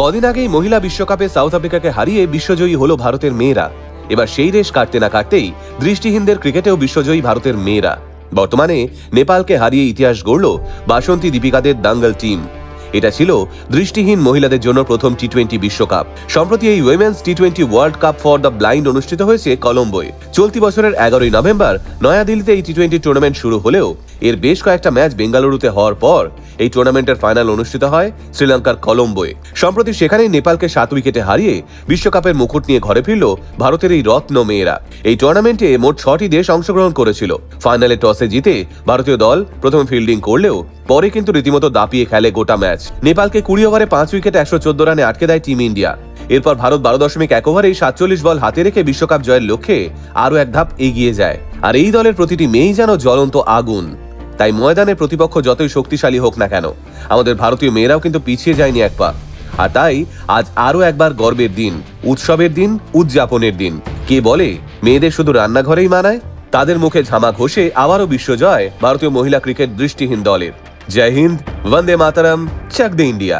কদিন আগেই মহিলা বিশ্বকাপে সাউথ আফ্রিকাকে হারিয়ে বিশ্বজয়ী হলো ভারতের মেয়েরা। এবার সেই রেশ কাটতে না কাটতেই দৃষ্টিহীনদের ক্রিকেটেও বিশ্বজয়ী ভারতের মেয়েরা। বর্তমানে নেপালকে হারিয়ে ইতিহাস গড়ল বাসন্তী দীপিকাদের দাঙ্গল টিম। এটা ছিল দৃষ্টিহীন মহিলাদের জন্য প্রথম টি-20 বিশ্বকাপ। সম্প্রতি এই উইমেন্স টি-20 world cup for the blind অনুষ্ঠিত হয়েছে কলম্বোয়। চলতি বছরের 11ই নভেম্বর নয়াদিল্লিতে এই টি-20 টুর্নামেন্ট শুরু হলেও এর বেশ কয়েকটা ম্যাচ বেঙ্গালুরুতে হওয়ার পর এই টুর্নামেন্টের ফাইনাল অনুষ্ঠিত হয় শ্রীলঙ্কার কলম্বোয়। সম্প্রতি সেখানেই নেপালকে 7 উইকেটে হারিয়ে বিশ্বকাপের মুকুট নিয়ে ঘরে ফিরল ভারতের এই রত্ন মেয়েরা। এই টুর্নামেন্টে মোট 6টি দেশ অংশগ্রহণ করেছিল। ফাইনালে টসে জিতে ভারতীয় দল প্রথম ফিল্ডিং করলেও পরে কিন্তু রীতিমতো দাপিয়ে খেলে গোটা ম্যাচ। নেপালকে 20 ওভারে 5 উইকেটে 114 রানে আটকে দেয় টিম ইন্ডিয়া। এরপর ভারত 12.1 ওভারেই 47 বল হাতে রেখে বিশ্বকাপ জয়ের লক্ষ্যে আরো এক ধাপ এগিয়ে যায়। আর এই দলের প্রতিটি মেয়েই যেন জ্বলন্ত আগুন। তাই ময়দানে প্রতিপক্ষ যতই শক্তিশালী হোক না কেন, আমাদের ভারতীয় মেয়েরাও কিন্তু পিছিয়ে যায়নি এক পা। আর তাই আজ আরো একবার গর্বের দিন, উৎসবের দিন, উদযাপনের দিন। কে বলে মেয়েদের শুধু রান্নাঘরেই মানায়? তাদের মুখে ঝামা ঘষে আবারও বিশ্বজয় ভারতীয় মহিলা ক্রিকেট দৃষ্টিহীন দলের। জয় হিন্দ, বন্দে মাতরম, চাক দে ইন্ডিয়া।